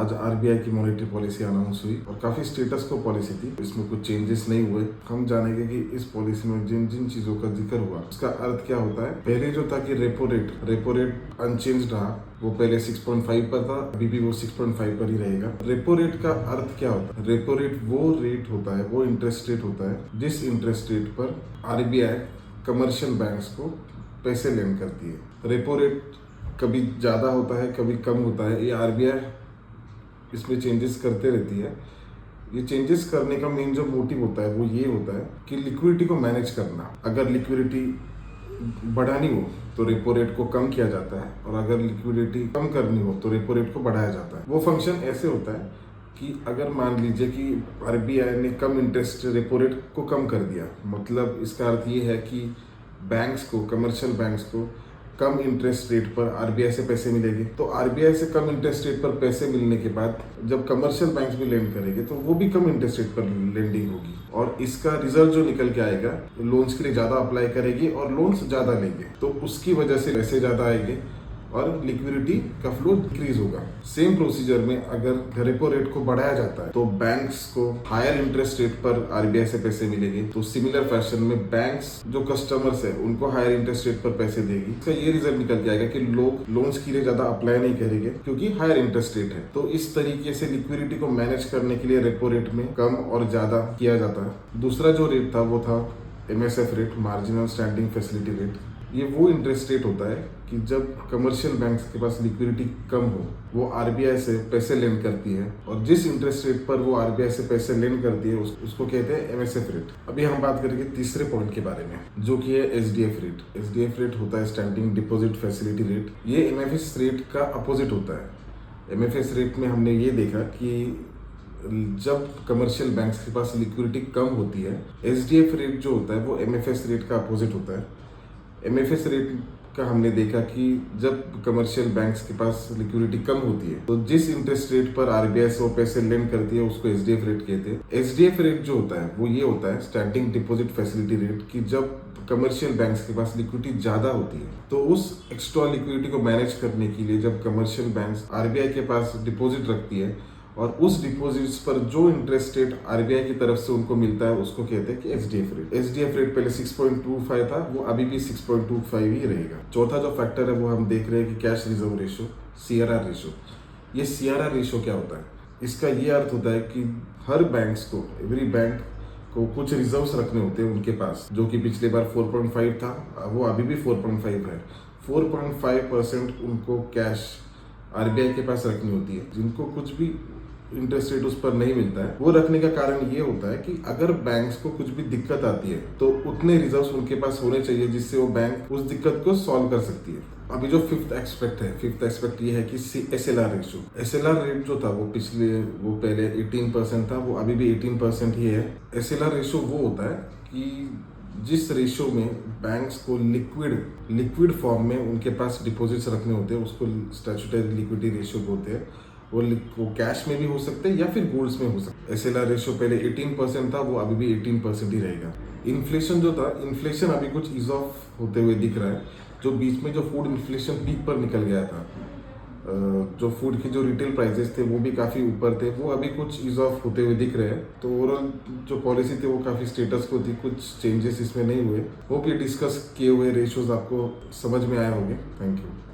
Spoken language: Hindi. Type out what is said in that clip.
आज आरबीआई की मॉनेटरी पॉलिसी अनाउंस हुई और काफी स्टेटस को पॉलिसी थी। इसमें कुछ चेंजेस नहीं हुए। हम जानेंगे कि इस पॉलिसी में जिन जिन चीजों का जिक्र हुआ उसका अर्थ क्या होता है। पहले जो था कि रेपो रेट अनचेंज रहा, वो पहले 6.5 पर था, अभी भी वो 6.5 पर ही रहेगा। रेपो रेट का अर्थ क्या होता है? रेपो रेट वो रेट होता है, वो इंटरेस्ट रेट होता है जिस इंटरेस्ट रेट पर आरबीआई कमर्शियल बैंक्स को पैसे लेंड करती है। रेपो रेट कभी ज़्यादा होता है, कभी कम होता है। ये आरबीआई इसमें चेंजेस करते रहती है। ये चेंजेस करने का मेन जो मोटिव होता है वो ये होता है कि लिक्विडिटी को मैनेज करना। अगर लिक्विडिटी बढ़ानी हो तो रेपो रेट को कम किया जाता है, और अगर लिक्विडिटी कम करनी हो तो रेपो रेट को बढ़ाया जाता है। वो फंक्शन ऐसे होता है कि अगर मान लीजिए कि आरबीआई ने कम इंटरेस्ट रेपो रेट को कम कर दिया, मतलब इसका अर्थ ये है कि बैंक्स को, कमर्शियल बैंक्स को कम इंटरेस्ट रेट पर आरबीआई से पैसे मिलेंगे। तो आरबीआई से कम इंटरेस्ट रेट पर पैसे मिलने के बाद जब कमर्शियल बैंक्स भी लेंड करेंगे तो वो भी कम इंटरेस्ट रेट पर लेंडिंग होगी, और इसका रिजल्ट जो निकल के आएगा, लोन्स के लिए ज्यादा अप्लाई करेगी और लोन्स ज्यादा लेंगे, तो उसकी वजह से पैसे ज्यादा आएंगे और लिक्विडिटी का फ्लो डिक्रीज होगा। सेम प्रोसीजर में अगर रेपो रेट को बढ़ाया जाता है तो बैंक्स को हायर इंटरेस्ट रेट पर आरबीआई से पैसे मिलेंगे। तो सिमिलर फैशन में बैंक्स जो कस्टमर्स है उनको हायर इंटरेस्ट रेट पर पैसे देगी। इसका ये रिजल्ट निकल के आएगा कि लोग लोन्स के लिए ज्यादा अप्लाई नहीं करेंगे क्योंकि हायर इंटरेस्ट रेट है। तो इस तरीके से लिक्विडिटी को मैनेज करने के लिए रेपो रेट में कम और ज्यादा किया जाता है। दूसरा जो रेट था वो था MSF rate, marginal standing facility rate. ये वो इंटरेस्ट रेट होता है कि जब कमर्शियल बैंक्स के पास लिक्विडिटी कम हो, वो आरबीआई से पैसे लेंड करती है, और जिस इंटरेस्ट रेट पर वो आरबीआई से पैसे लेंड करती है उसको कहते हैं एमएसएफ रेट। अभी हम बात करेंगे तीसरे पॉइंट के बारे में, जो कि है एसडीएफ रेट। एसडीएफ रेट होता है स्टैंडिंग डिपॉजिट फैसिलिटी रेट। ये एमएफएस रेट का अपोजिट होता है। एमएफएस रेट में हमने ये देखा कि जब कमर्शियल बैंक्स के पास लिक्विडिटी कम होती है, एसडीएफ रेट जो होता है वो एमएफएस रेट का अपोजिट होता है। एमएफएस रेट का हमने देखा कि जब कमर्शियल बैंक्स के पास लिक्विडिटी कम होती है तो जिस इंटरेस्ट रेट पर आरबीआई से वो पैसे लेंड करती है उसको एसडीएफ रेट कहते हैं। एसडीएफ रेट जो होता है वो ये होता है स्टैंडिंग डिपॉजिट फैसिलिटी रेट, कि जब कमर्शियल बैंक्स के पास लिक्विडिटी ज्यादा होती है तो उस एक्स्ट्रा लिक्विडिटी को मैनेज करने के लिए जब कमर्शियल बैंक्स आरबीआई के पास डिपॉजिट रखती है और उस डिपॉजिट्स पर जो इंटरेस्ट रेट आरबीआई की तरफ से उनको मिलता है उसको कहते हैं कि एसडीएफ रेट। एसडीएफ रेट पहले 6.25 था, वो अभी भी 6.25 ही रहेगा। चौथा जो फैक्टर है वो हम देख रहे हैं कि cash reserve ratio, CRR ratio. ये सीआरआर रेशो क्या होता है? इसका ये अर्थ होता है कि हर बैंक्स को, एवरी बैंक को कुछ रिजर्व्स रखने होते हैं उनके पास, जो कि पिछले बार 4.5 था, वो अभी भी 4.5 है। 4.5% उनको कैश आरबीआई के पास रखनी होती है। जिनको कुछ भी इंटरेस्ट रेट उस पर नहीं मिलता है, वो रखने का कारण ये होता है कि अगर बैंक्स को कुछ भी दिक्कत आती है तो उतने रिजर्व्स उनके पास होने चाहिए जिससे वो बैंक उस दिक्कत को सॉल्व कर सकती है। अभी जो फिफ्थ एस्पेक्ट ये है कि एसएलआर रेशो। एसएलआर रेट जो था वो पहले 18% था, वो अभी भी 18% ही है। एसएलआर रेशो वो होता है कि जिस रेशो में बैंक्स को लिक्विड फॉर्म में उनके पास डिपॉजिट्स रखने होते हैं उसको स्टैट्यूटरी लिक्विडिटी रेशो बोलते हैं। वो कैश में भी हो सकते हैं या फिर गोल्ड्स में हो सकते हैं। एसएलआर रेशो पहले 18% था, वो अभी भी 18% ही रहेगा। इन्फ्लेशन जो था, इन्फ्लेशन अभी कुछ ईज ऑफ होते हुए दिख रहा है। जो बीच में जो फूड इन्फ्लेशन पीक पर निकल गया था, जो फूड की जो रिटेल प्राइसेस थे वो भी काफ़ी ऊपर थे, वो अभी कुछ ईज ऑफ होते हुए दिख रहे हैं। तो ओवरऑल जो पॉलिसी थी वो काफ़ी स्टेटस को थी, कुछ चेंजेस इसमें नहीं हुए। होप ये डिस्कस किए हुए रेशोज आपको समझ में आए होंगे। Thank you.